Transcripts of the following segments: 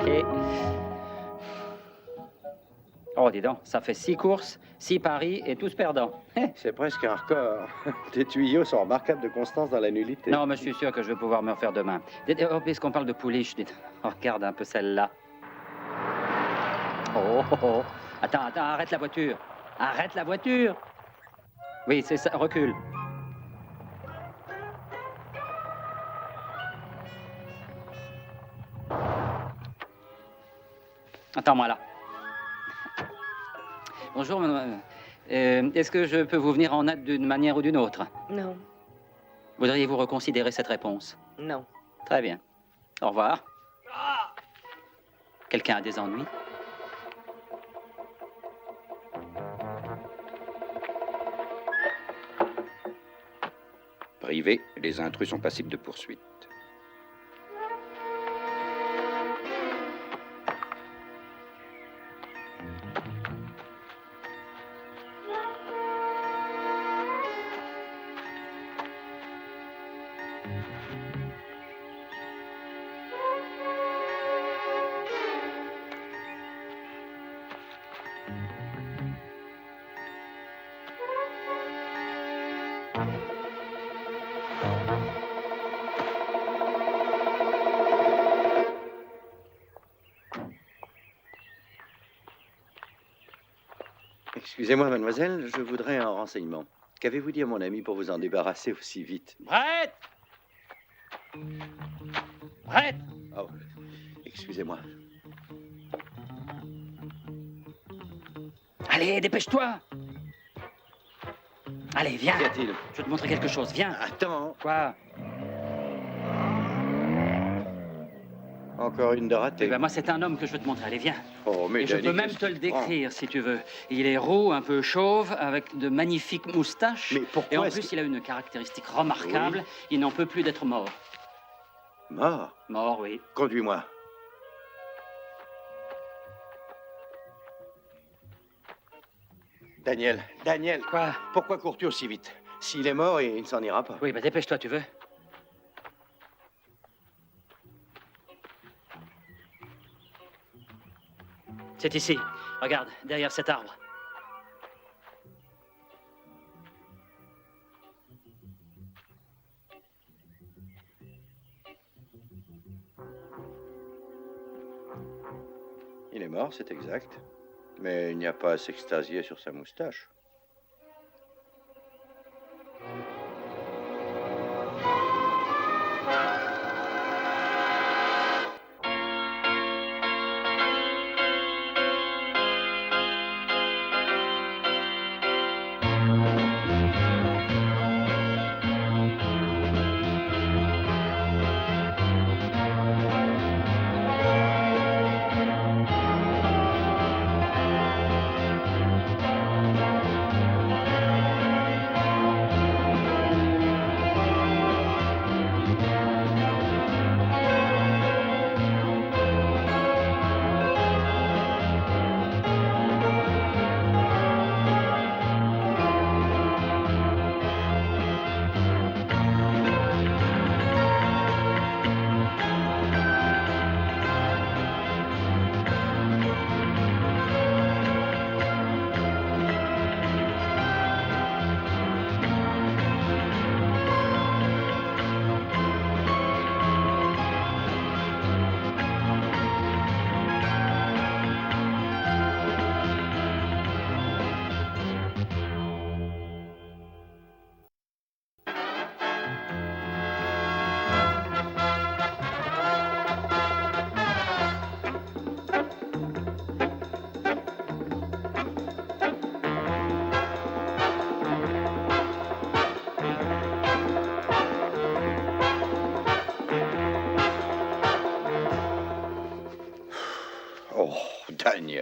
Et... Oh, dis donc, ça fait 6 courses, 6 paris et tous perdants. C'est presque un record. Tes tuyaux sont remarquables de constance dans la nullité. Non, mais je suis sûr que je vais pouvoir me refaire demain. Oh, puisqu'on parle de pouliche, oh, regarde un peu celle-là. Oh, oh, oh. Attends, arrête la voiture. Arrête la voiture. Oui, c'est ça, recule. Attends-moi là. Bonjour, madame. Est-ce que je peux vous venir en aide d'une manière ou d'une autre? Non. Voudriez-vous reconsidérer cette réponse? Non. Très bien. Au revoir. Quelqu'un a des ennuis? Privé, les intrus sont passibles de poursuite. Excusez-moi, mademoiselle, je voudrais un renseignement. Qu'avez-vous dit à mon ami pour vous en débarrasser aussi vite? Brett! Brett! Oh, excusez-moi. Allez, dépêche-toi! Allez, viens! Qu'y a-t-il? Je vais te montrer quelque chose, viens! Attends. Quoi? Encore une de ratée. Eh ben, moi, c'est un homme que je veux te montrer. Allez, viens. Oh, mais Et je Danny, peux même qu'est-ce te le qui prend? décrire, si tu veux. Il est roux, un peu chauve, avec de magnifiques moustaches. Mais pourquoi Et en est-ce plus, que- il a une caractéristique remarquable. Oui. Il n'en peut plus d'être mort. Mort? Mort, oui. Conduis-moi. Daniel, Quoi? pourquoi cours-tu aussi vite? S'il est mort, il ne s'en ira pas. Oui, bah dépêche-toi, tu veux? C'est ici. Regarde, derrière cet arbre. Il est mort, c'est exact. Mais il n'y a pas à s'extasier sur sa moustache.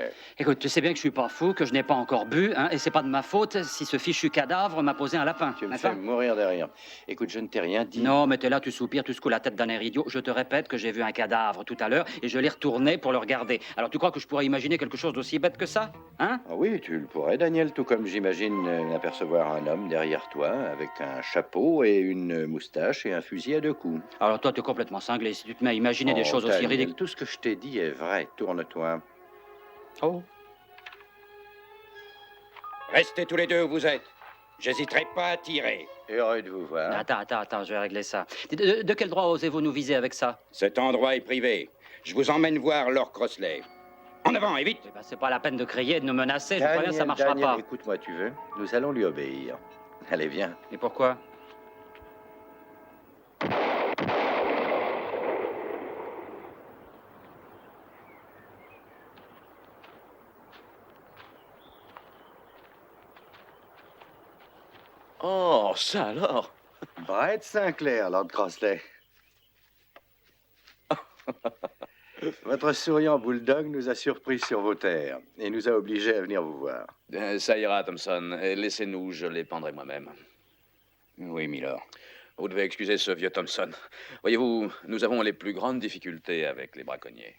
Sinclair. Écoute, tu sais bien que je suis pas fou, que je n'ai pas encore bu, hein, et c'est pas de ma faute si ce fichu cadavre m'a posé un lapin. Tu me n'est-ce fais pas? mourir de rire. Écoute, je ne t'ai rien dit. Non, mais t'es là, tu soupires, tu secoues la tête d'un air idiot. Je te répète que j'ai vu un cadavre tout à l'heure et je l'ai retourné pour le regarder. Alors tu crois que je pourrais imaginer quelque chose d'aussi bête que ça? Hein? Ah oui, tu le pourrais, Daniel, tout comme j'imagine apercevoir un homme derrière toi avec un chapeau et une moustache et un fusil à 2 coups. Alors toi, t'es complètement cinglé si tu te mets à imaginer des choses aussi Daniel, ridicules. tout ce que je t'ai dit est vrai. Tourne-toi. Oh. Restez tous les deux où vous êtes. J'hésiterai pas à tirer. Heureux de vous voir. Attends, je vais régler ça. De quel droit osez-vous nous viser avec ça? Cet endroit est privé. Je vous emmène voir Lord Crossley. En avant, et vite. Eh ben, c'est pas la peine de crier, de nous menacer, je préviens, ça marchera Daniel, pas. écoute-moi, tu veux? Nous allons lui obéir. Allez, viens. Et pourquoi? Oh, ça alors? Brett Sinclair, Lord Crossley. Votre souriant bulldog nous a surpris sur vos terres et nous a obligés à venir vous voir. Ça ira, Thompson. Laissez-nous, je les pendrai moi-même. Oui, Milord. Vous devez excuser ce vieux Thompson. Voyez-vous, nous avons les plus grandes difficultés avec les braconniers.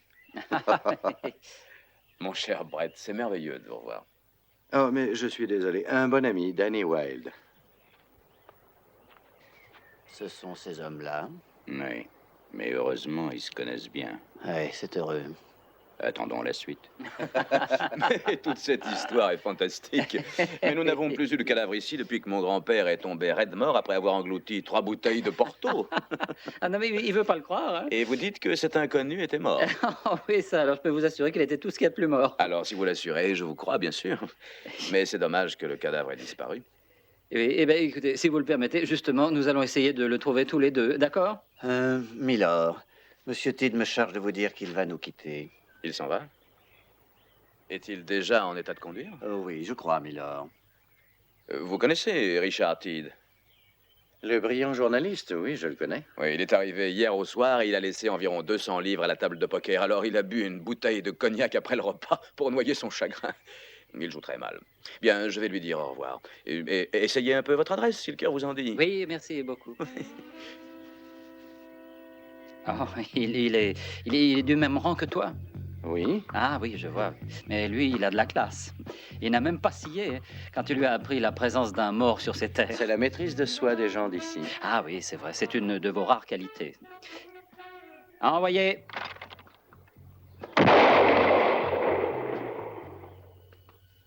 Mon cher Brett, c'est merveilleux de vous revoir. Oh, mais je suis désolé. Un bon ami, Danny Wilde. Ce sont ces hommes-là. Oui. Mais heureusement, ils se connaissent bien. Oui, c'est heureux. Attendons la suite. Mais toute cette histoire est fantastique. Mais nous n'avons plus eu de cadavre ici depuis que mon grand-père est tombé raide mort après avoir englouti 3 bouteilles de Porto. Ah non, mais il veut pas le croire, hein? Et vous dites que cet inconnu était mort. Oh, oui, ça, alors je peux vous assurer qu'il était tout ce qu'il y a de plus mort. Alors, si vous l'assurez, je vous crois, bien sûr. Mais c'est dommage que le cadavre ait disparu. Eh bien, écoutez, si vous le permettez, justement, nous allons essayer de le trouver tous les deux, d'accord? Milord, Monsieur Tidd me charge de vous dire qu'il va nous quitter. Il s'en va? Est-il déjà en état de conduire? Oh oui, je crois, Milord. Vous connaissez Richard Tidd? Le brillant journaliste, oui, je le connais. Oui, il est arrivé hier au soir et il a laissé environ 200 livres à la table de poker. Alors il a bu une bouteille de cognac après le repas pour noyer son chagrin. Il joue très mal. Bien, je vais lui dire au revoir. Et essayez un peu votre adresse, si le cœur vous en dit. Oui, merci beaucoup. Oh, il est du même rang que toi? Oui. Ah oui, je vois. Mais lui, il a de la classe. Il n'a même pas scié, hein, quand tu lui as appris la présence d'un mort sur ses terres. C'est la maîtrise de soi des gens d'ici. Ah oui, c'est vrai, c'est une de vos rares qualités. Envoyez.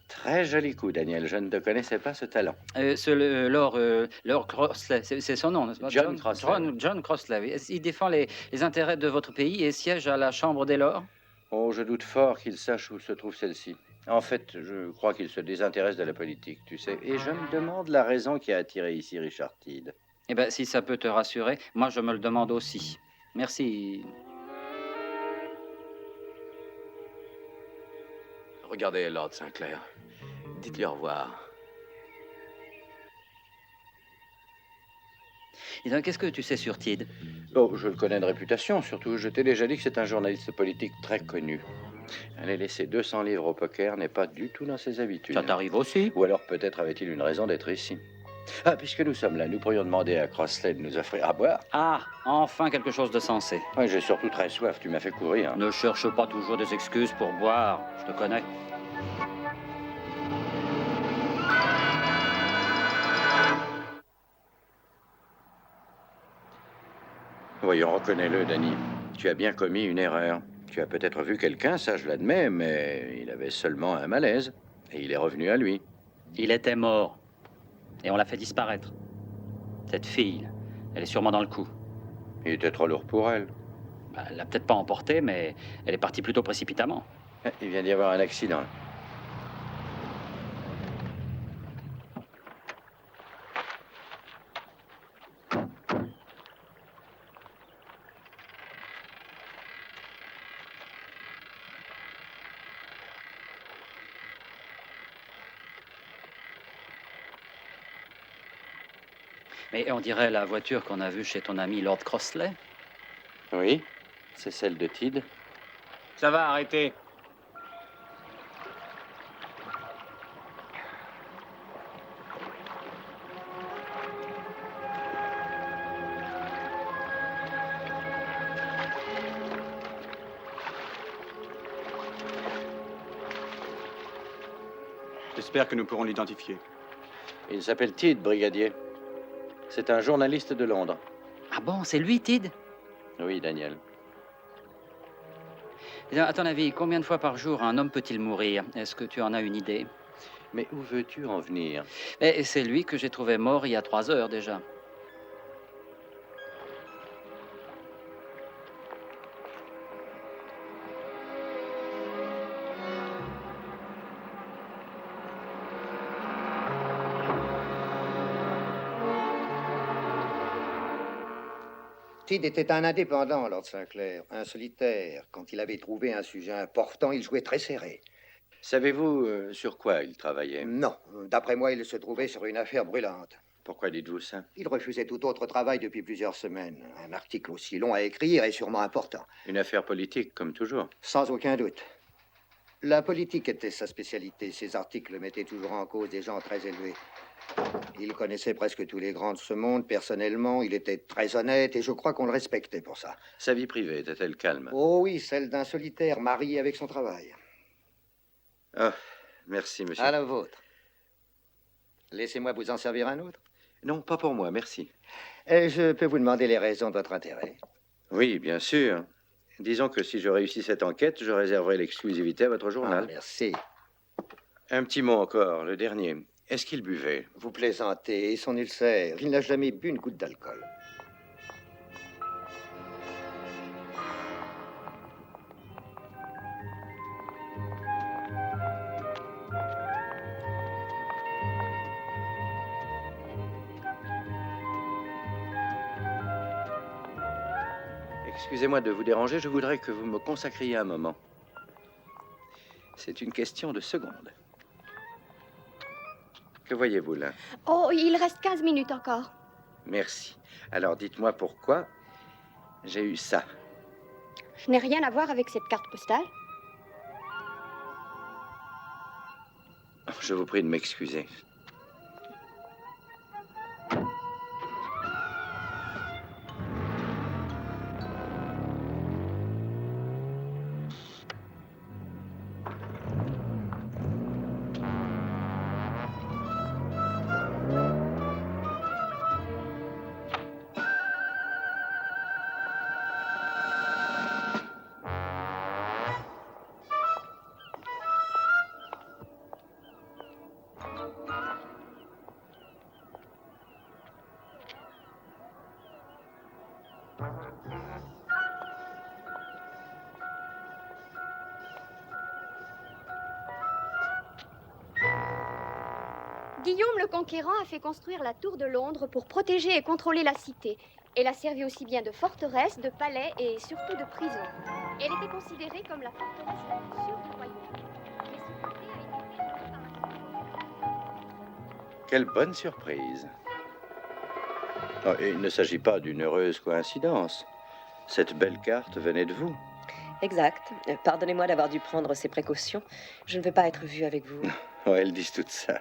Très joli coup, Daniel. Je ne te connaissais pas ce talent. Lord Crossley, c'est son nom, n'est-ce pas? John Crossley. John Crossley, oui. Il défend les intérêts de votre pays et siège à la Chambre des Lords. Oh, je doute fort qu'il sache où se trouve celle-ci. En fait, je crois qu'il se désintéresse de la politique, tu sais. Et je me demande la raison qui a attiré ici Richard Tidd. Eh bien, si ça peut te rassurer, moi, je me le demande aussi. Merci. Regardez Lord Sinclair. Dites-lui au revoir. Et donc, qu'est-ce que tu sais sur Tidd? Oh, je le connais de réputation, surtout. Je t'ai déjà dit que c'est un journaliste politique très connu. Aller laisser 200 livres au poker n'est pas du tout dans ses habitudes. Ça t'arrive aussi? Ou alors peut-être avait-il une raison d'être ici. Ah, puisque nous sommes là, nous pourrions demander à Crossley de nous offrir à boire. Ah, enfin quelque chose de sensé. Oui, j'ai surtout très soif, tu m'as fait courir. Ne cherche pas toujours des excuses pour boire, je te connais. Voyons, reconnais-le, Danny. Tu as bien commis une erreur. Tu as peut-être vu quelqu'un, ça je l'admets, mais il avait seulement un malaise. Et il est revenu à lui. Il était mort. Et on l'a fait disparaître. Cette fille, elle est sûrement dans le coup. Il était trop lourd pour elle. Bah, elle l'a peut-être pas emporté, mais elle est partie plutôt précipitamment. Il vient d'y avoir un accident. Mais on dirait la voiture qu'on a vue chez ton ami Lord Crossley. Oui, c'est celle de Tidd. Ça va, arrêtez. J'espère que nous pourrons l'identifier. Il s'appelle Tid, brigadier. C'est un journaliste de Londres. Ah bon, c'est lui, Tid? Oui, Daniel. À ton avis, combien de fois par jour un homme peut-il mourir? Est-ce que tu en as une idée? Mais où veux-tu en venir? Mais c'est lui que j'ai trouvé mort il y a 3 heures déjà. Tid était un indépendant, Lord Sinclair, un solitaire. Quand il avait trouvé un sujet important, il jouait très serré. Savez-vous sur quoi il travaillait? Non, d'après moi, il se trouvait sur une affaire brûlante. Pourquoi dites-vous ça? Il refusait tout autre travail depuis plusieurs semaines. Un article aussi long à écrire est sûrement important. Une affaire politique, comme toujours. Sans aucun doute. La politique était sa spécialité. Ses articles mettaient toujours en cause des gens très élevés. Il connaissait presque tous les grands de ce monde personnellement. Il était très honnête et je crois qu'on le respectait pour ça. Sa vie privée était-elle calme? Oh oui, celle d'un solitaire marié avec son travail. Oh, merci, monsieur. À la vôtre. Laissez-moi vous en servir un autre. Non, pas pour moi, merci. Je peux vous demander les raisons de votre intérêt? Oui, bien sûr. Disons que si je réussis cette enquête, je réserverai l'exclusivité à votre journal. Merci. Un petit mot encore, le dernier. Est-ce qu'il buvait? Vous plaisantez, et son ulcère. Il n'a jamais bu une goutte d'alcool. Excusez-moi de vous déranger, je voudrais que vous me consacriez un moment. C'est une question de secondes. Que voyez-vous là? Oh, il reste 15 minutes encore. Merci. Alors dites-moi pourquoi j'ai eu ça. Je n'ai rien à voir avec cette carte postale. Je vous prie de m'excuser. Guillaume le Conquérant a fait construire la tour de Londres pour protéger et contrôler la cité. Elle a servi aussi bien de forteresse, de palais et surtout de prison. Elle était considérée comme la forteresse la plus sûre du royaume. Mais ce côté a été détruit par un... Quelle bonne surprise. Oh, il ne s'agit pas d'une heureuse coïncidence. Cette belle carte venait de vous. Exact. Pardonnez-moi d'avoir dû prendre ces précautions. Je ne veux pas être vue avec vous. Oh, elles disent tout ça.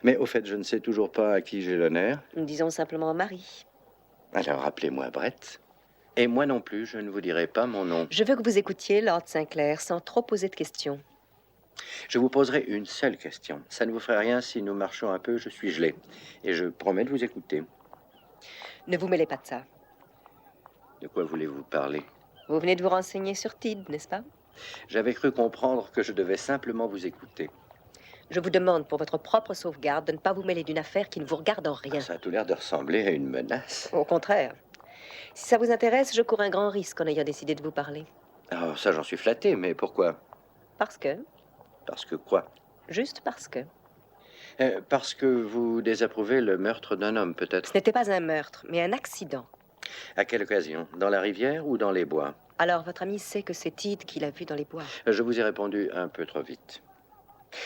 Mais au fait, je ne sais toujours pas à qui j'ai l'honneur. Disons simplement Marie. Alors appelez-moi Brett. Et moi non plus, je ne vous dirai pas mon nom. Je veux que vous écoutiez Lord Sinclair sans trop poser de questions. Je vous poserai une seule question. Ça ne vous ferait rien si nous marchons un peu, je suis gelé. Et je promets de vous écouter. Ne vous mêlez pas de ça. De quoi voulez-vous parler? Vous venez de vous renseigner sur Tid, n'est-ce pas? J'avais cru comprendre que je devais simplement vous écouter. Je vous demande pour votre propre sauvegarde de ne pas vous mêler d'une affaire qui ne vous regarde en rien. Ça a tout l'air de ressembler à une menace. Au contraire. Si ça vous intéresse, je cours un grand risque en ayant décidé de vous parler. Oh, ça, j'en suis flatté, mais pourquoi? Parce que... Parce que quoi? Juste parce que... Parce que vous désapprouvez le meurtre d'un homme, peut-être. Ce n'était pas un meurtre, mais un accident. À quelle occasion? Dans la rivière ou dans les bois? Alors, votre ami sait que c'est Tid qui l'a vu dans les bois. Je vous ai répondu un peu trop vite.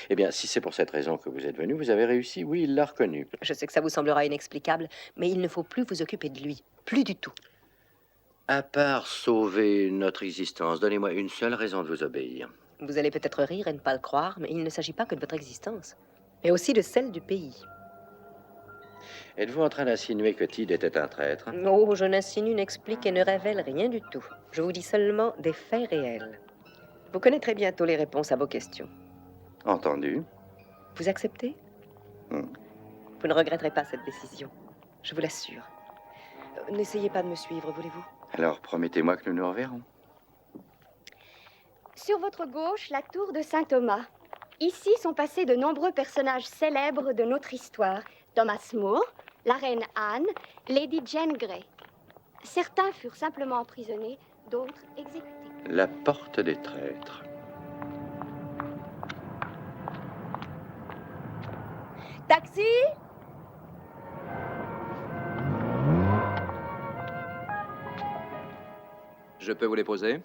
Eh bien, si c'est pour cette raison que vous êtes venu, vous avez réussi. Oui, il l'a reconnu. Je sais que ça vous semblera inexplicable, mais il ne faut plus vous occuper de lui. Plus du tout. À part sauver notre existence, donnez-moi une seule raison de vous obéir. Vous allez peut-être rire et ne pas le croire, mais il ne s'agit pas que de votre existence, mais aussi de celle du pays. Êtes-vous en train d'insinuer que Tid était un traître? Oh, je n'insinue, n'explique et ne révèle rien du tout. Je vous dis seulement des faits réels. Vous connaîtrez bientôt les réponses à vos questions. Entendu. Vous acceptez? Hmm. Vous ne regretterez pas cette décision, je vous l'assure. N'essayez pas de me suivre, voulez-vous? Alors, promettez-moi que nous nous reverrons. Sur votre gauche, la tour de Saint-Thomas. Ici sont passés de nombreux personnages célèbres de notre histoire. Thomas More, la reine Anne, Lady Jane Grey. Certains furent simplement emprisonnés, d'autres exécutés. La porte des traîtres. Taxi! Je peux vous les poser?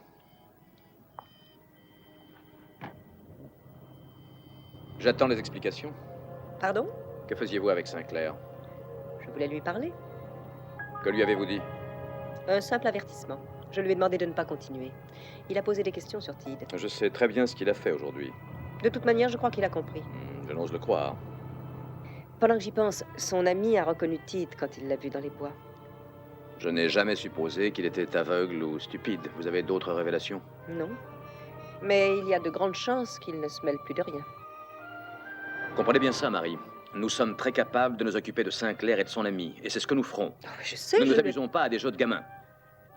J'attends les explications. Pardon? Que faisiez-vous avec Sinclair? Je voulais lui parler. Que lui avez-vous dit? Un simple avertissement. Je lui ai demandé de ne pas continuer. Il a posé des questions sur Tid. Je sais très bien ce qu'il a fait aujourd'hui. De toute manière, je crois qu'il a compris. Je n'ose le croire. Pendant que j'y pense, son ami a reconnu Tid quand il l'a vu dans les bois. Je n'ai jamais supposé qu'il était aveugle ou stupide. Vous avez d'autres révélations? Non. Mais il y a de grandes chances qu'il ne se mêle plus de rien. Comprenez bien ça, Marie. Nous sommes très capables de nous occuper de Sinclair et de son ami, et c'est ce que nous ferons. Oh, je sais, Ne nous je amusons pas à des jeux de gamins.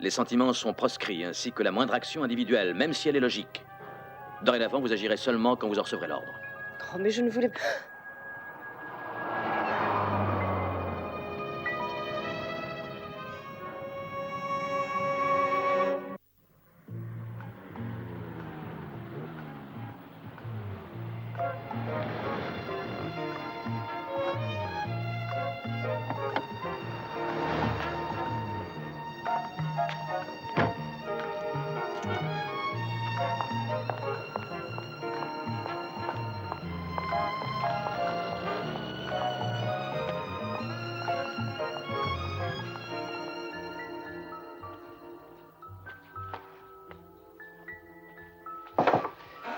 Les sentiments sont proscrits, ainsi que la moindre action individuelle, même si elle est logique. Dorénavant, vous agirez seulement quand vous en recevrez l'ordre. Oh, mais je ne voulais pas...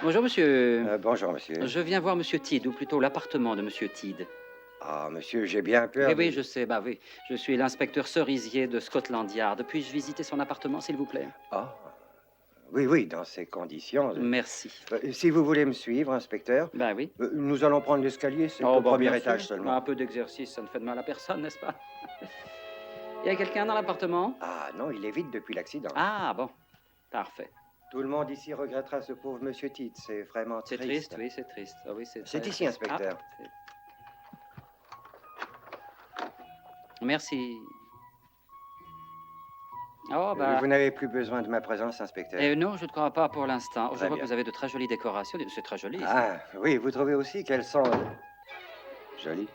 Bonjour, monsieur. Bonjour, monsieur. Je viens voir monsieur Tid, ou plutôt l'appartement de monsieur Tid. Ah, monsieur, j'ai bien peur. Oui, oui, je sais, bah oui. Je suis l'inspecteur cerisier de Scotland Yard. Puis-je visiter son appartement, s'il vous plaît? Ah, oui, oui, dans ces conditions. Merci. Si vous voulez me suivre, inspecteur, Ben oui. nous allons prendre l'escalier, c'est Oh, au bah, premier bien étage sûr. seulement. Un peu d'exercice, ça ne fait de mal à personne, n'est-ce pas? Il y a quelqu'un dans l'appartement? Ah non, il est vide depuis l'accident. Ah, bon. Parfait. Tout le monde ici regrettera ce pauvre monsieur Tid, c'est vraiment C'est triste. triste, oui, c'est triste. Ah, oui, c'est C'est très ici, triste. inspecteur. Ah, merci. Oh, bah. Vous n'avez plus besoin de ma présence, inspecteur. Non, je ne crois pas pour l'instant. Je Très vois bien. que vous avez de très jolies décorations. C'est très joli. ça. Ah, oui, vous trouvez aussi qu'elles sont jolies.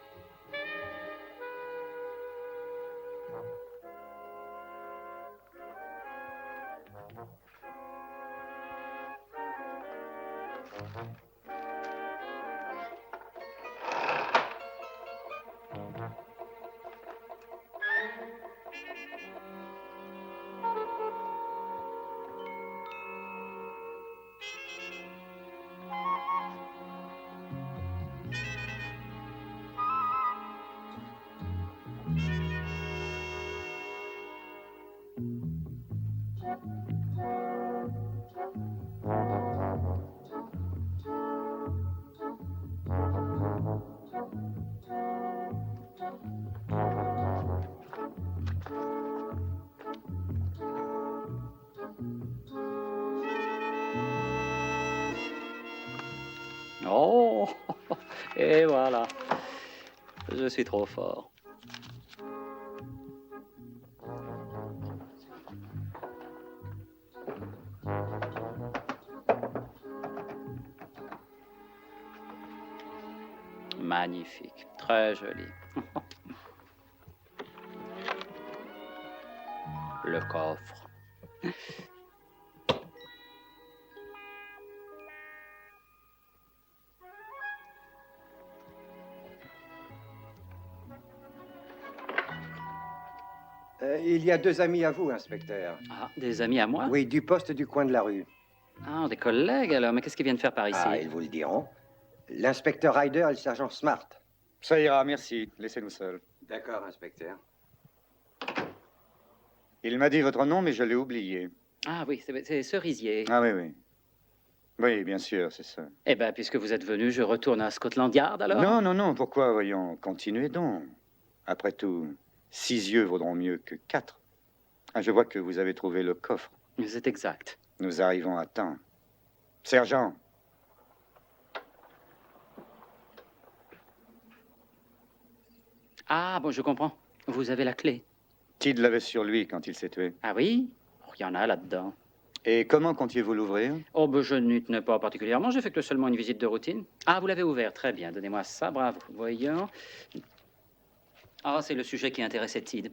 Oh, et voilà. Je suis trop fort. Magnifique, très joli. Le coffre. Il y a deux amis à vous, inspecteur. Ah, des amis à moi? Oui, du poste du coin de la rue. Ah, des collègues alors. Mais qu'est-ce qu'ils viennent faire par ici? Ah, ils vous le diront. L'inspecteur Ryder et le sergent Smart. Ça ira, merci. Laissez-nous seuls. D'accord, inspecteur. Il m'a dit votre nom, mais je l'ai oublié. Ah oui, c'est cerisier. Ah oui, oui. Oui, bien sûr, c'est ça. Eh bien, puisque vous êtes venu, je retourne à Scotland Yard, alors? Non, non, non, pourquoi, voyons, continuez donc. Après tout, 6 yeux vaudront mieux que 4. Ah, je vois que vous avez trouvé le coffre. C'est exact. Nous arrivons à temps. Sergent. Ah, bon, je comprends. Vous avez la clé. Tid l'avait sur lui quand il s'est tué. Ah oui? Oh, il y en a là-dedans. Et comment comptiez-vous l'ouvrir? Oh, ben, je n'y tenais pas particulièrement. J'ai fait que seulement une visite de routine. Ah, vous l'avez ouvert. Très bien. Donnez-moi ça. Bravo. Voyons. Ah, c'est le sujet qui intéressait Tid.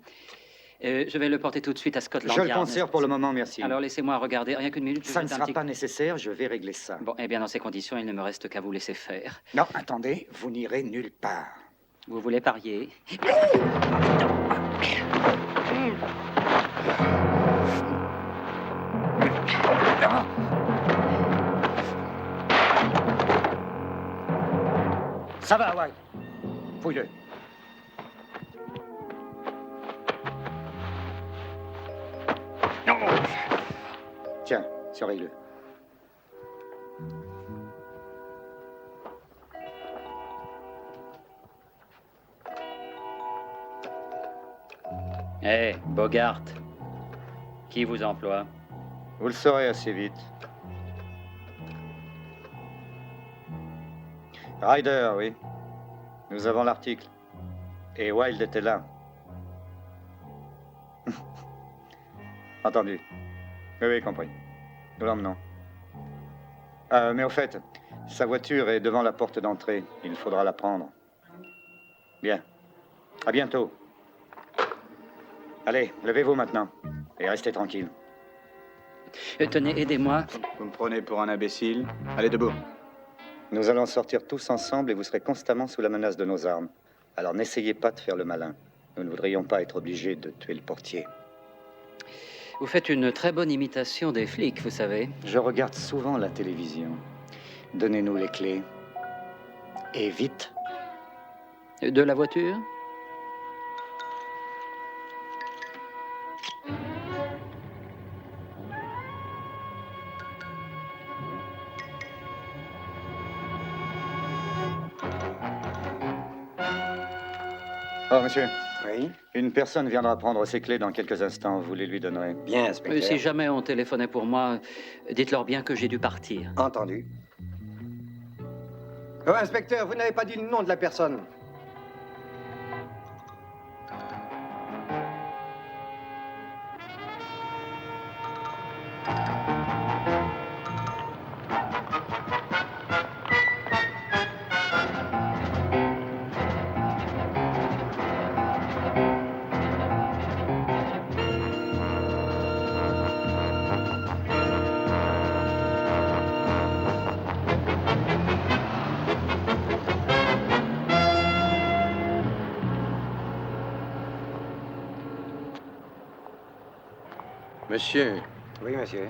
Je vais le porter tout de suite à Scotland Je le Yard. conserve pour le moment, merci. Alors, laissez-moi regarder. Rien qu'une minute. je Ça ne jette un sera petit- pas nécessaire, je vais régler ça. Bon, eh bien, dans ces conditions, il ne me reste qu'à vous laisser faire. Non, attendez, vous n'irez nulle part. Vous voulez parier? Ça va, White. Fouille-le. Tiens, surveille-le. Hé, Bogart. Qui vous emploie? Vous le saurez assez vite. Ryder, oui. Nous avons l'article. Et Wilde était là. Entendu. Oui, oui, compris. Nous l'emmenons. Mais au fait, sa voiture est devant la porte d'entrée. Il faudra la prendre. Bien. À bientôt. Allez, levez-vous maintenant. Et restez tranquille. Tenez, aidez-moi. Vous me prenez pour un imbécile? Allez, debout. Nous allons sortir tous ensemble et vous serez constamment sous la menace de nos armes. Alors n'essayez pas de faire le malin. Nous ne voudrions pas être obligés de tuer le portier. Vous faites une très bonne imitation des flics, vous savez. Je regarde souvent la télévision. Donnez-nous les clés. Et vite. De la voiture? Oh, monsieur. Oui. Une personne viendra prendre ses clés dans quelques instants. Vous les lui donnerez. Bien, inspecteur. Si jamais on téléphonait pour moi, dites-leur bien que j'ai dû partir. Entendu. Oh, inspecteur, vous n'avez pas dit le nom de la personne. Monsieur, Oui, monsieur.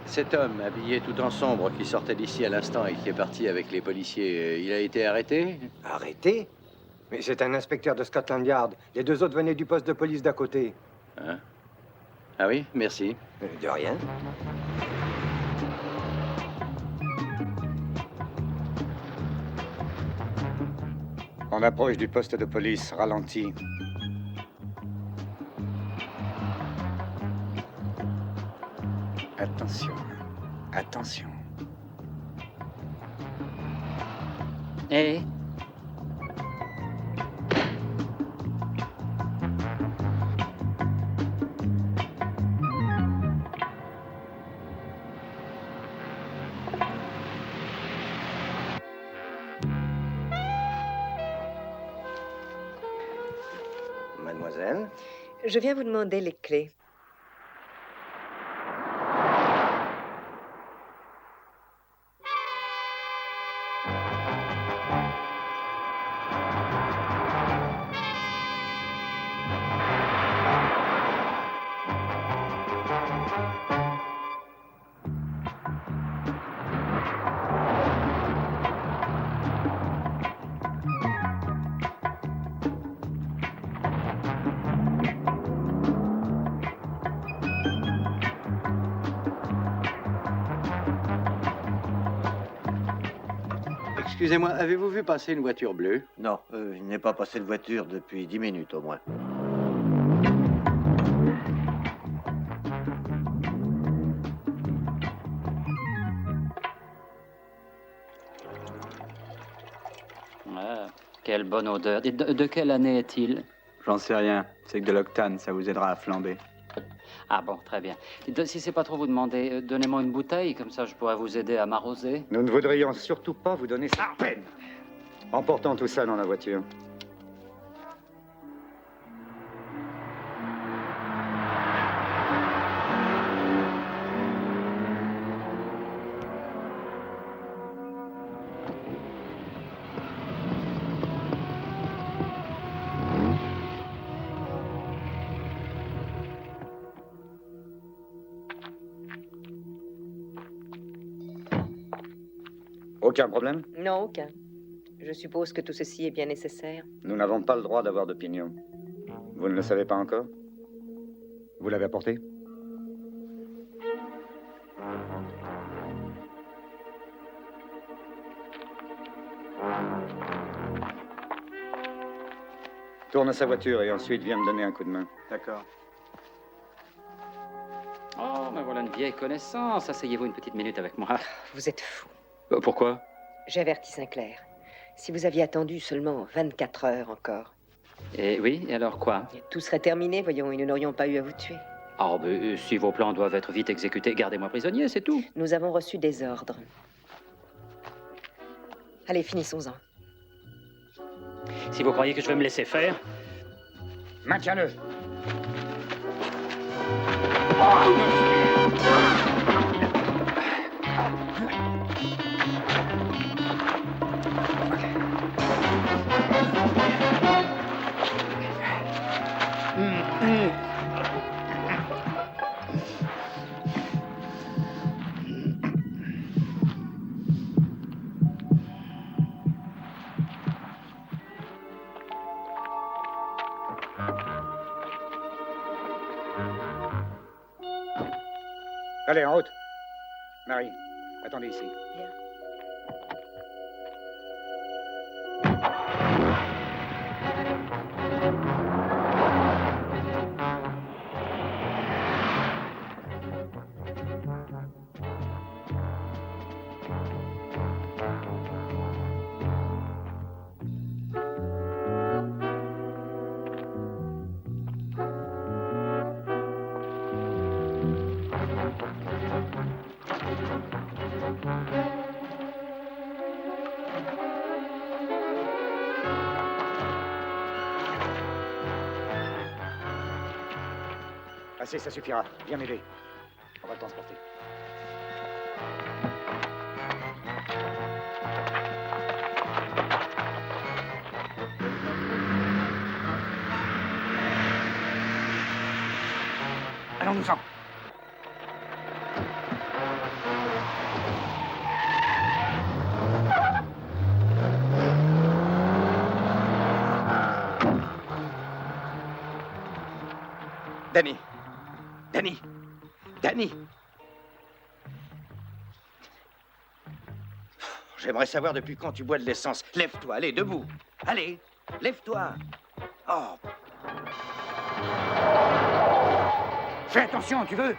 cet homme habillé tout en sombre qui sortait d'ici à l'instant et qui est parti avec les policiers, il a été arrêté? Arrêté? Mais c'est un inspecteur de Scotland Yard. Les deux autres venaient du poste de police d'à côté. Hein? Ah oui, merci. De rien. On approche du poste de police. Ralenti. Attention. Attention. Eh? Mademoiselle? Je viens vous demander les clés. Excusez-moi, avez-vous vu passer une voiture bleue? Non, il n'est pas passé de voiture depuis 10 minutes au moins. Ah, quelle bonne odeur. Dites, de quelle année est-il? J'en sais rien. C'est que de l'octane, ça vous aidera à flamber. Ah bon, très bien. Dites, si c'est pas trop vous demander, donnez-moi une bouteille, comme ça je pourrais vous aider à m'arroser. Nous ne voudrions surtout pas vous donner ça à peine. Emportons tout ça dans la voiture. Aucun problème? Non, aucun. Je suppose que tout ceci est bien nécessaire. Nous n'avons pas le droit d'avoir d'opinion. Vous ne le savez pas encore? Vous l'avez apporté? Tourne à sa voiture et ensuite viens me donner un coup de main. D'accord. Oh, mais voilà une vieille connaissance. Asseyez-vous une petite minute avec moi. Vous êtes fou. Pourquoi? J'avertis Sinclair. Si vous aviez attendu seulement 24 heures encore, Et oui, et alors quoi? tout serait terminé, voyons, et nous n'aurions pas eu à vous tuer. Ah, ben, si vos plans doivent être vite exécutés, gardez-moi prisonnier, c'est tout. Nous avons reçu des ordres. Allez, finissons-en. Si vous croyez que je vais me laisser faire... Maintiens-le! Allez, en route. Marie, attendez ici. Bien. Assez, ça suffira. Viens m'aider. On va le transporter. Allons-nous-en. Danny! Danny! Danny! J'aimerais savoir depuis quand tu bois de l'essence. Lève-toi, allez, debout. Allez, lève-toi. Oh. Fais attention, tu veux?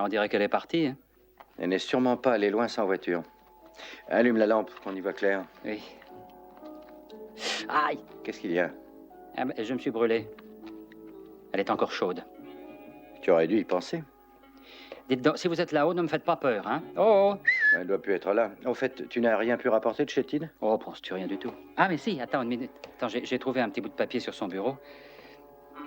Ah, on dirait qu'elle est partie. Hein. Elle n'est sûrement pas allée loin sans voiture. Allume la lampe, qu'on y voit clair. Oui. Aïe! Qu'est-ce qu'il y a? Ah, ben, je me suis brûlé. Elle est encore chaude. Tu aurais dû y penser. Dites donc, si vous êtes là-haut, ne me faites pas peur, hein? Oh! Elle doit plus être là. Au fait, tu n'as rien pu rapporter de chez Tid? Oh, penses-tu rien du tout? Ah, mais si, attends une minute. Attends, j'ai trouvé un petit bout de papier sur son bureau.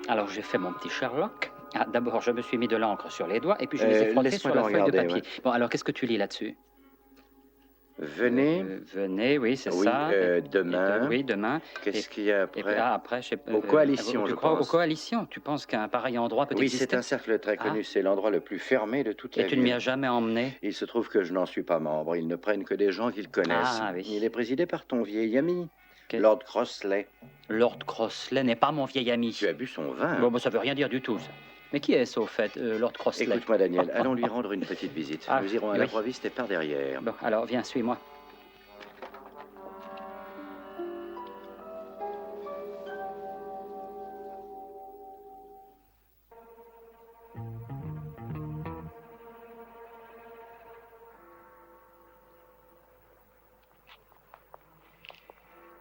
Alors, j'ai fait mon petit Sherlock. Ah, d'abord, je me suis mis de l'encre sur les doigts et puis je les ai frottés laisse-moi sur la le feuille de regarder, papier. Bon, alors, qu'est-ce que tu lis là-dessus? Venez. Venez, oui, c'est Oui, ça. demain. Oui, demain. Qu'est-ce qu'il y a Et puis, après? après, je sais pas. Aux coalitions, tu je crois pense. aux coalitions? Tu penses qu'un pareil endroit peut Oui, exister? c'est un cercle très connu. C'est l'endroit le plus fermé de toute la Et tu ville. ne m'y as jamais emmené? Il se trouve que je n'en suis pas membre. Ils ne prennent que des gens qu'ils connaissent. Ah, oui. Il est présidé par ton vieil ami, Que- Lord Crossley. Lord Crossley n'est pas mon vieil ami. Tu as bu son vin. Bon, ça veut rien dire du tout, ça. Mais qui est-ce, au fait, Lord Crossley? Écoute-moi, Daniel, allons lui rendre une petite visite. Ah, Nous irons à oui. l'improviste et par derrière. Bon, alors, viens, suis-moi.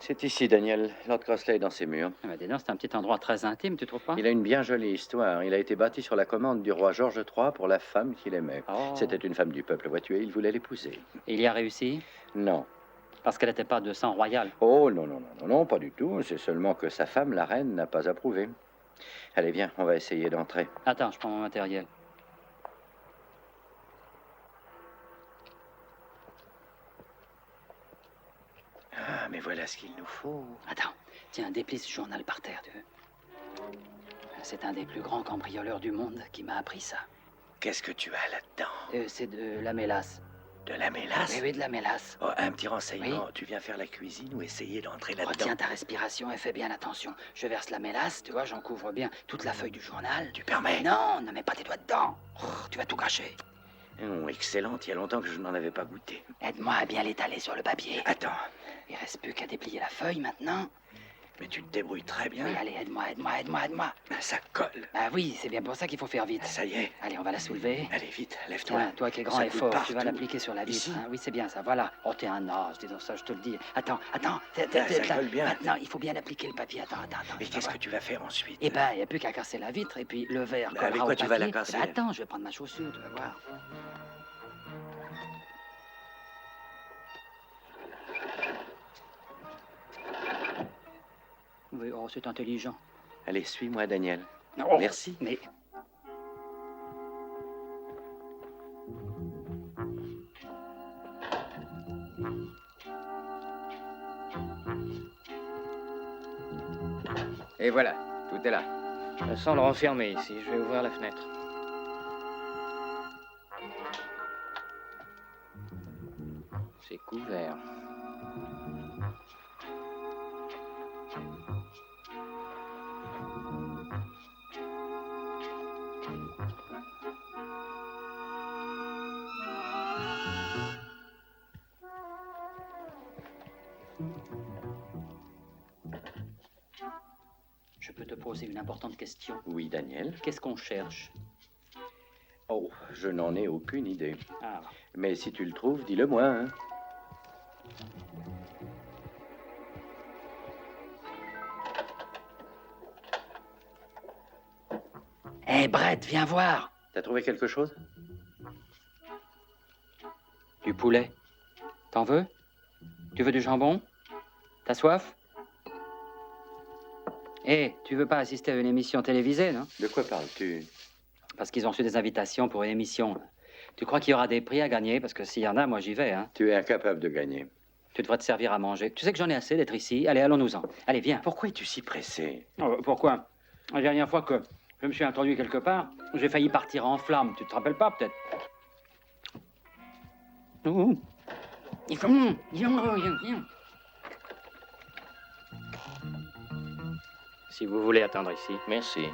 C'est ici, Daniel. Lord Crossley est dans ses murs. Ah, ben, dis donc, c'est un petit endroit très intime, tu trouves pas? Il a une bien jolie histoire. Il a été bâti sur la commande du roi George III pour la femme qu'il aimait. Oh. C'était une femme du peuple, vois-tu, et il voulait l'épouser. Il y a réussi? Non. Parce qu'elle n'était pas de sang royal. Oh, non, non, non, non, non, pas du tout. C'est seulement que sa femme, la reine, n'a pas approuvé. Allez, viens, on va essayer d'entrer. Attends, je prends mon matériel. Ah, mais voilà ce qu'il nous faut. Attends, tiens, déplie ce journal par terre, tu veux. C'est un des plus grands cambrioleurs du monde qui m'a appris ça. Qu'est-ce que tu as là-dedans? C'est de la mélasse. De la mélasse? Oui, oui, de la mélasse. Oh, un petit renseignement. Oui. Tu viens faire la cuisine ou essayer d'entrer Retiens là-dedans? ta respiration et fais bien attention. Je verse la mélasse, tu vois, j'en couvre bien toute la feuille du journal. Tu permets? Non, ne mets pas tes doigts dedans. Oh, tu vas tout gâcher. Oh, excellente. Il y a longtemps que je n'en avais pas goûté. Aide-moi à bien l'étaler sur le papier. Attends. Il reste plus qu'à déplier la feuille maintenant. Mais tu te débrouilles très bien. Oui, allez, aide-moi. Ça colle. Ah oui, c'est bien pour ça qu'il faut faire vite. Ça y est. Allez, on va la soulever. Allez, vite, lève-toi. Tiens, toi qui es grand Ça et coule fort, tu partout. vas l'appliquer sur la vitre. Ici. Hein. Oui, c'est bien ça, voilà. Oh, t'es un os, dis donc ça, je te le dis. Attends. Ça colle bien. Maintenant, il faut bien appliquer le papier. Attends. Et qu'est-ce que tu vas faire ensuite? Eh ben, il n'y a plus qu'à casser la vitre et puis le verre. Mais collera avec au quoi tu vas la papier. casser? Eh ben, attends, je vais prendre ma chaussure, tu vas voir. Oui, oh, c'est intelligent. Allez, suis-moi, Daniel. Oh, Merci. Mais Et voilà, tout est là. Ça sent le renfermer ici. Je vais ouvrir la fenêtre. C'est couvert. je peux te poser une importante question. Oui, Daniel. Qu'est-ce qu'on cherche? Oh, je n'en ai aucune idée. Ah, Mais si tu le trouves, dis-le-moi, hein. hé, Brett, viens voir. T'as trouvé quelque chose? Du poulet. T'en veux? Tu veux du jambon? T'as soif? Hé, tu veux pas assister à une émission télévisée, non? De quoi parles-tu? Parce qu'ils ont reçu des invitations pour une émission. Tu crois qu'il y aura des prix à gagner? Parce que s'il y en a, moi j'y vais, hein. Tu es incapable de gagner. Tu devrais te servir à manger. Tu sais que j'en ai assez d'être ici. Allez, allons-nous-en. Allez, viens. Pourquoi es-tu si pressé? Pourquoi? La dernière fois que je me suis introduit quelque part, j'ai failli partir en flammes. Tu te rappelles pas, peut-être? Oh. Viens. Si vous voulez attendre ici. Merci.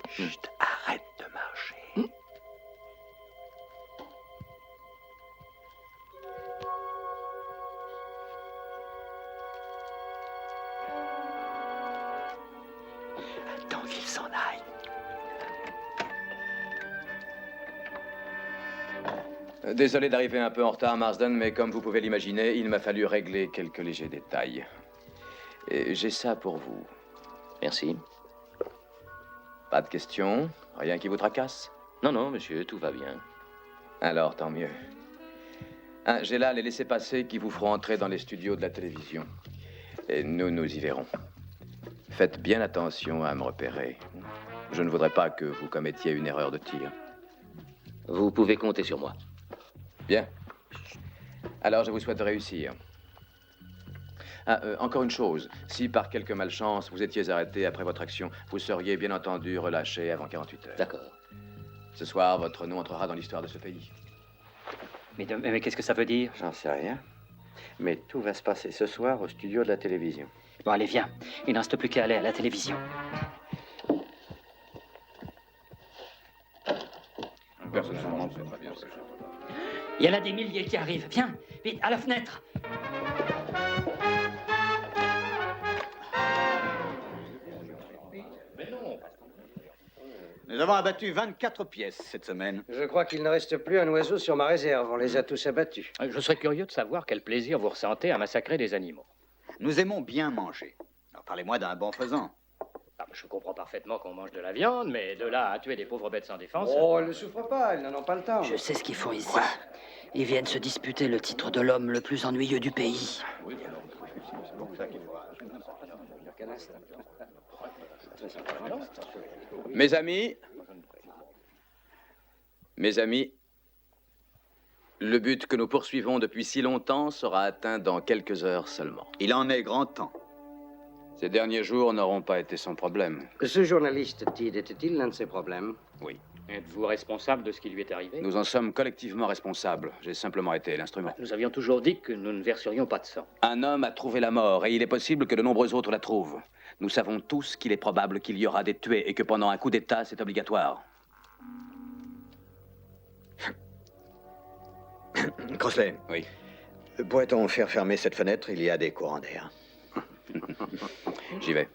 Chut, arrête de marcher. qu'il s'en aille. Désolé d'arriver un peu en retard, Marsden, mais comme vous pouvez l'imaginer, il m'a fallu régler quelques légers détails. Et j'ai ça pour vous. Merci. Pas de questions? Rien qui vous tracasse? Non, non, monsieur, tout va bien. Alors, tant mieux. Ah, j'ai là les laissez-passer qui vous feront entrer dans les studios de la télévision. Et nous y verrons. Faites bien attention à me repérer. Je ne voudrais pas que vous commettiez une erreur de tir. Vous pouvez compter sur moi. Bien. Alors, je vous souhaite de réussir. Ah, encore une chose. Si par quelque malchance vous étiez arrêté après votre action, vous seriez bien entendu relâché avant 48 heures. D'accord. Ce soir, votre nom entrera dans l'histoire de ce pays. Mais qu'est-ce que ça veut dire? J'en sais rien. Mais tout va se passer ce soir au studio de la télévision. Bon, allez, viens. Il ne reste plus qu'à aller à la télévision. Personnellement, c'est très bien. Il y en a des milliers qui arrivent. Viens, vite, à la fenêtre. Nous avons abattu 24 pièces cette semaine. Je crois qu'il ne reste plus un oiseau sur ma réserve. On les a tous abattus. Je serais curieux de savoir quel plaisir vous ressentez à massacrer des animaux. Nous aimons bien manger. Alors, parlez-moi d'un bon faisant. Ah, je comprends parfaitement qu'on mange de la viande, mais de là à tuer des pauvres bêtes sans défense... Oh, elles ne souffrent pas, elles n'en ont pas le temps. Je sais ce qu'ils font ici. Ils viennent se disputer le titre de l'homme le plus ennuyeux du pays. Mes amis, le but que nous poursuivons depuis si longtemps sera atteint dans quelques heures seulement. Il en est grand temps. Ces derniers jours n'auront pas été sans problème. Ce journaliste, Tid, était-il l'un de ses problèmes? Oui. Êtes-vous responsable de ce qui lui est arrivé? Nous en sommes collectivement responsables. J'ai simplement été l'instrument. Nous avions toujours dit que nous ne verserions pas de sang. Un homme a trouvé la mort et il est possible que de nombreux autres la trouvent. Nous savons tous qu'il est probable qu'il y aura des tués et que pendant un coup d'État, c'est obligatoire. Crossley. Oui. Pourrait-on faire fermer cette fenêtre? Il y a des courants d'air. J'y vais.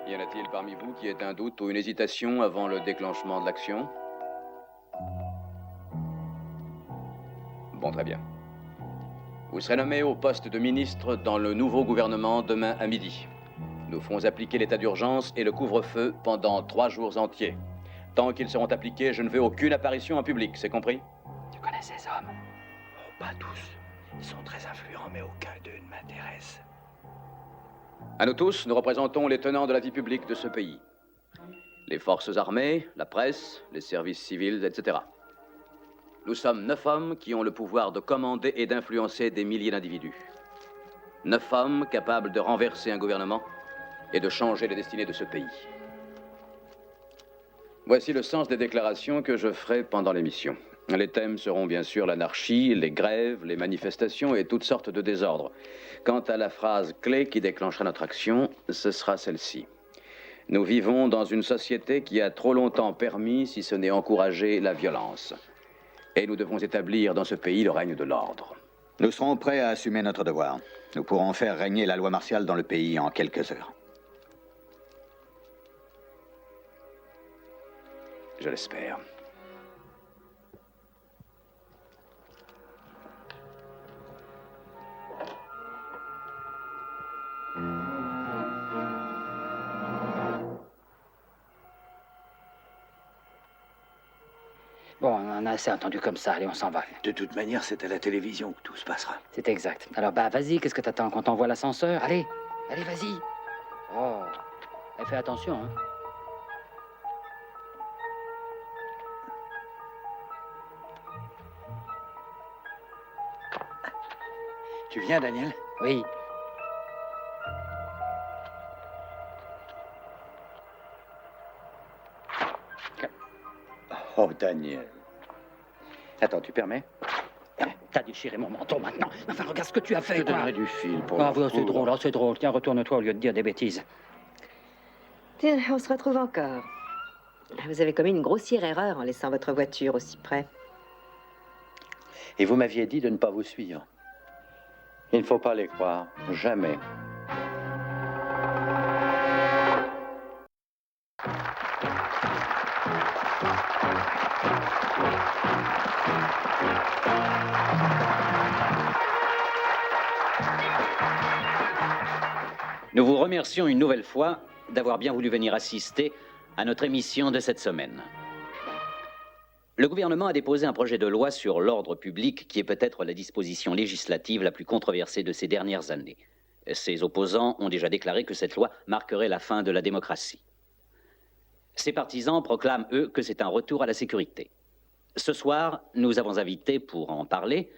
Y en a-t-il parmi vous qui ait un doute ou une hésitation avant le déclenchement de l'action? Bon, très bien. Vous serez nommé au poste de ministre dans le nouveau gouvernement demain à midi. Nous ferons appliquer l'état d'urgence et le couvre-feu pendant 3 jours entiers. Tant qu'ils seront appliqués, je ne veux aucune apparition en public, c'est compris? Tu connais ces hommes? Oh, pas tous. Ils sont très influents, mais aucun d'eux ne m'intéresse. À nous tous, nous représentons les tenants de la vie publique de ce pays. Les forces armées, la presse, les services civils, etc. Nous sommes 9 hommes qui ont le pouvoir de commander et d'influencer des milliers d'individus. 9 hommes capables de renverser un gouvernement et de changer les destinées de ce pays. Voici le sens des déclarations que je ferai pendant l'émission. Les thèmes seront bien sûr l'anarchie, les grèves, les manifestations et toutes sortes de désordres. Quant à la phrase clé qui déclenchera notre action, ce sera celle-ci. Nous vivons dans une société qui a trop longtemps permis, si ce n'est encouragé, la violence. Et nous devons établir dans ce pays le règne de l'ordre. Nous serons prêts à assumer notre devoir. Nous pourrons faire régner la loi martiale dans le pays en quelques heures. Je l'espère. Bon, on en a assez entendu comme ça. Allez, on s'en va. De toute manière, c'est à la télévision que tout se passera. C'est exact. Alors, bah, vas-y, qu'est-ce que t'attends quand on voit l'ascenseur? Allez, allez, vas-y. Oh, et fais attention, hein. Tu viens, Daniel? Oui. Oh, Daniel. Attends, tu permets? T'as déchiré mon manteau maintenant. Enfin, regarde ce que tu as fait, Je quoi. donnerai du fil pour... Ah, le oui, c'est foudre. drôle, c'est drôle. Tiens, retourne-toi au lieu de dire des bêtises. Tiens, on se retrouve encore. Vous avez commis une grossière erreur en laissant votre voiture aussi près. Et vous m'aviez dit de ne pas vous suivre. Il ne faut pas les croire. Jamais. Nous vous remercions une nouvelle fois d'avoir bien voulu venir assister à notre émission de cette semaine. Le gouvernement a déposé un projet de loi sur l'ordre public qui est peut-être la disposition législative la plus controversée de ces dernières années. Ses opposants ont déjà déclaré que cette loi marquerait la fin de la démocratie. Ses partisans proclament, eux, que c'est un retour à la sécurité. Ce soir, nous avons invité pour en parler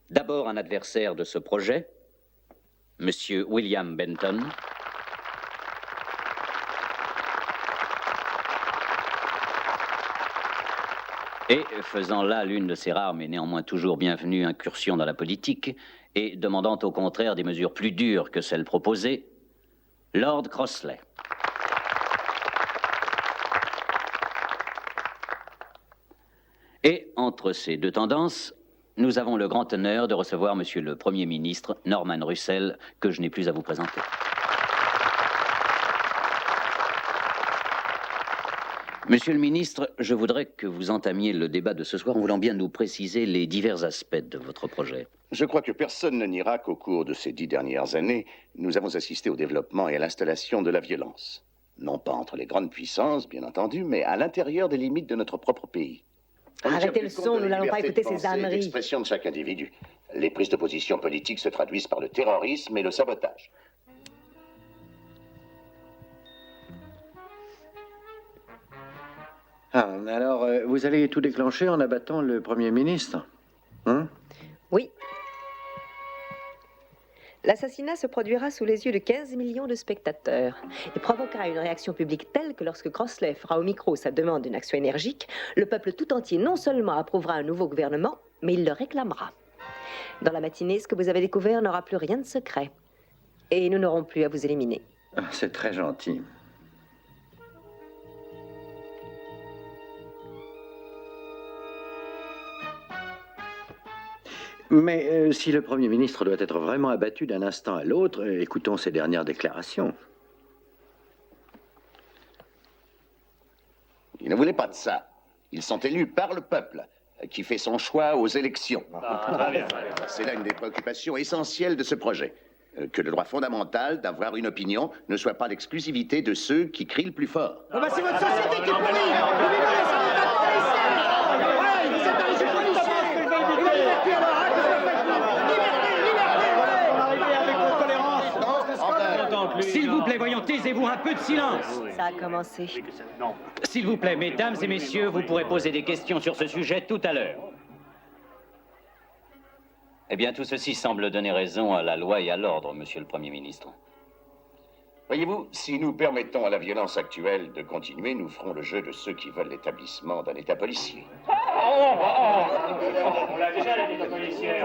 d'abord un adversaire de ce projet, Monsieur William Benton. Et faisant là l'une de ses rares, mais néanmoins toujours bienvenues incursions dans la politique, et demandant au contraire des mesures plus dures que celles proposées, Lord Crossley. Et entre ces deux tendances, nous avons le grand honneur de recevoir Monsieur le Premier ministre Norman Russell, que je n'ai plus à vous présenter. Monsieur le ministre, je voudrais que vous entamiez le débat de ce soir en voulant bien nous préciser les divers aspects de votre projet. Je crois que personne ne niera qu'au cours de ces 10 dernières années, nous avons assisté au développement et à l'installation de la violence. Non pas entre les grandes puissances, bien entendu, mais à l'intérieur des limites de notre propre pays. Arrêtez le son, nous n'allons pas écouter ces âneries. L'expression de chaque individu. Les prises de position politiques se traduisent par le terrorisme et le sabotage. Ah, alors, vous allez tout déclencher en abattant le Premier ministre, hein? Oui. L'assassinat se produira sous les yeux de 15 millions de spectateurs et provoquera une réaction publique telle que lorsque Crossley fera au micro sa demande d'une action énergique, le peuple tout entier non seulement approuvera un nouveau gouvernement, mais il le réclamera. Dans la matinée, ce que vous avez découvert n'aura plus rien de secret. Et nous n'aurons plus à vous éliminer. C'est très gentil. Mais si le Premier ministre doit être vraiment abattu d'un instant à l'autre, écoutons ses dernières déclarations. Ils ne voulaient pas de ça. Ils sont élus par le peuple, qui fait son choix aux élections. C'est là une des préoccupations essentielles de ce projet. Que le droit fondamental d'avoir une opinion ne soit pas l'exclusivité de ceux qui crient le plus fort. Ah bah c'est votre société qui pourrit. Vous vivez dans un état policier. Ouais, vous êtes un régime policier. Et la liberté alors, hein, qu'est-ce que vous faites vous? Liberté, avec vos tolérances. S'il vous plaît, voyons, taisez-vous, un peu de silence. Ça a commencé. S'il vous plaît, mesdames et messieurs, vous pourrez poser des questions sur ce sujet tout à l'heure. Eh bien, tout ceci semble donner raison à la loi et à l'ordre, monsieur le Premier ministre. Voyez-vous, si nous permettons à la violence actuelle de continuer, nous ferons le jeu de ceux qui veulent l'établissement d'un État policier. On l'a déjà, l'État policier.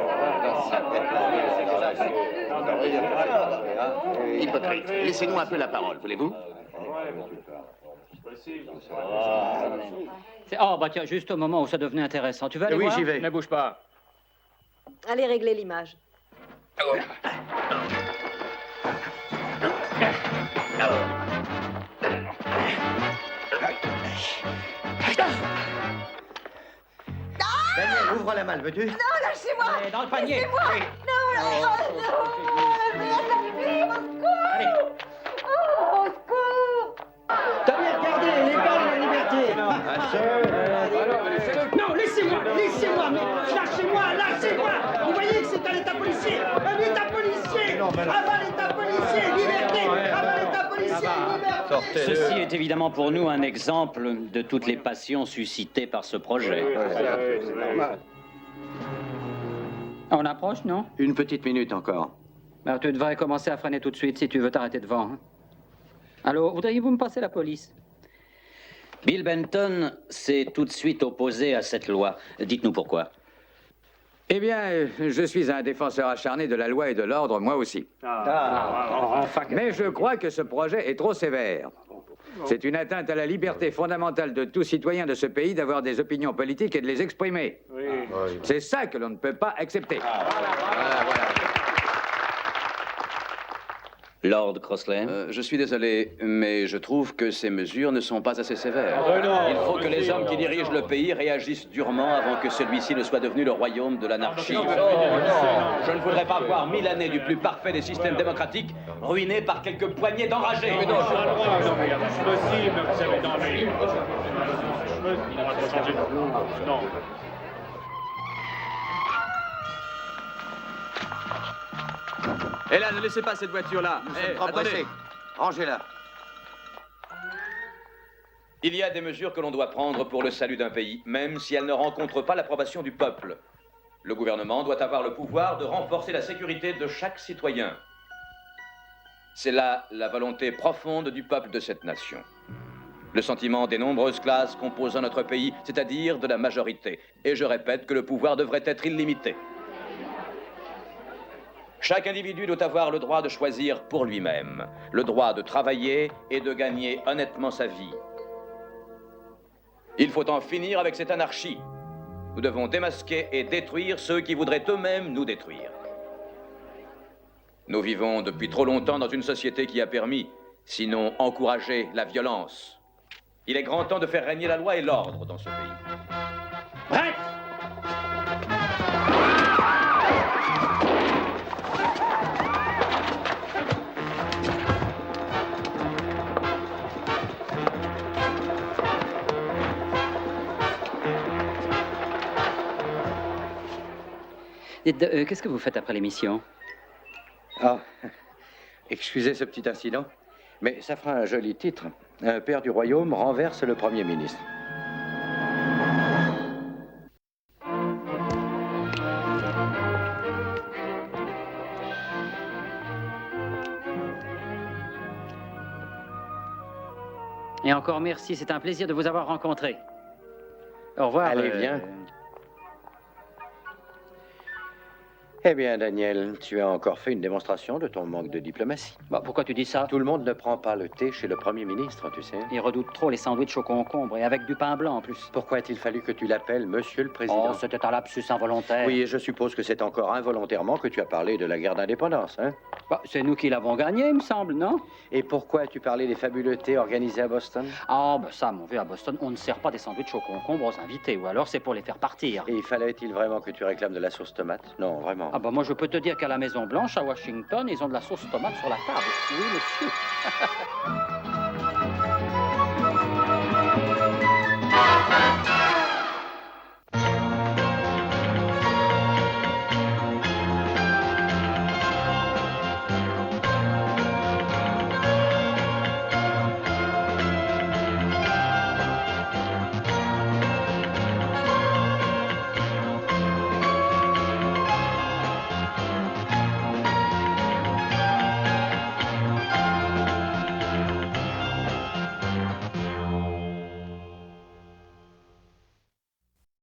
Hypocrite, laissez-nous un peu la parole, voulez-vous? Oh, bah tiens, juste au moment où ça devenait intéressant. Tu vas aller Oui, voir? j'y vais. Ne bouge pas. Allez régler l'image. Daniel, ouvre la malle, veux-tu? Non, lâchez-moi. Allez, dans le panier. Laissez-moi. Oui. Non, au secours. Daniel, gardez, les balles, la liberté. Non, laissez-moi, mais lâchez-moi. Vous voyez que c'est un État policier. Un État policier. Avant l'État policier, liberté. Avant l'État policier, liberté. Ceci est évidemment pour nous un exemple de toutes les passions suscitées par ce projet. On approche, non? Une petite minute encore. Alors, tu devrais commencer à freiner tout de suite si tu veux t'arrêter devant. Hein? Allô, voudriez-vous me passer la police? Bill Benton s'est tout de suite opposé à cette loi. Dites-nous pourquoi. Eh bien, je suis un défenseur acharné de la loi et de l'ordre, moi aussi. Mais je crois que ce projet est trop sévère. C'est une atteinte à la liberté fondamentale de tout citoyen de ce pays d'avoir des opinions politiques et de les exprimer. C'est ça que l'on ne peut pas accepter. Lord Crossley. Je suis désolé, mais je trouve que ces mesures ne sont pas assez sévères. Il faut que les hommes qui dirigent le pays réagissent durement avant que celui-ci ne soit devenu le royaume de l'anarchie. Je ne voudrais pas voir 1000 années du plus parfait des systèmes démocratiques ruinées par quelques poignées d'enragés. Et là, ne laissez pas cette voiture-là. Nous sommes trop pressés. Rangez-la. Il y a des mesures que l'on doit prendre pour le salut d'un pays, même si elles ne rencontrent pas l'approbation du peuple. Le gouvernement doit avoir le pouvoir de renforcer la sécurité de chaque citoyen. C'est là la volonté profonde du peuple de cette nation. Le sentiment des nombreuses classes composant notre pays, c'est-à-dire de la majorité. Et je répète que le pouvoir devrait être illimité. Chaque individu doit avoir le droit de choisir pour lui-même, le droit de travailler et de gagner honnêtement sa vie. Il faut en finir avec cette anarchie. Nous devons démasquer et détruire ceux qui voudraient eux-mêmes nous détruire. Nous vivons depuis trop longtemps dans une société qui a permis, sinon encouragé, la violence. Il est grand temps de faire régner la loi et l'ordre dans ce pays. Bref! Qu'est-ce que vous faites après l'émission? Ah, excusez ce petit incident, mais ça fera un joli titre. Un père du royaume renverse le Premier ministre. Et encore merci, c'est un plaisir de vous avoir rencontré. Au revoir. Allez, viens. Eh bien, Daniel, tu as encore fait une démonstration de ton manque de diplomatie. Bah, pourquoi tu dis ça? Tout le monde ne prend pas le thé chez le Premier ministre, tu sais. Il redoute trop les sandwichs au concombre et avec du pain blanc en plus. Pourquoi a-t-il fallu que tu l'appelles Monsieur le Président? Oh, c'était un lapsus involontaire. Oui, et je suppose que c'est encore involontairement que tu as parlé de la guerre d'indépendance, hein? Bah, c'est nous qui l'avons gagnée, il me semble, non? Et pourquoi as-tu parlé des fabuleux thés organisés à Boston? Ah, ben ça, mon vieux, à Boston, on ne sert pas des sandwichs au concombre aux invités, ou alors c'est pour les faire partir. Et fallait-il vraiment que tu réclames de la sauce tomate? Non, vraiment. Ah, bah moi, je peux te dire qu'à la Maison-Blanche, à Washington, ils ont de la sauce tomate sur la table. Oui, monsieur.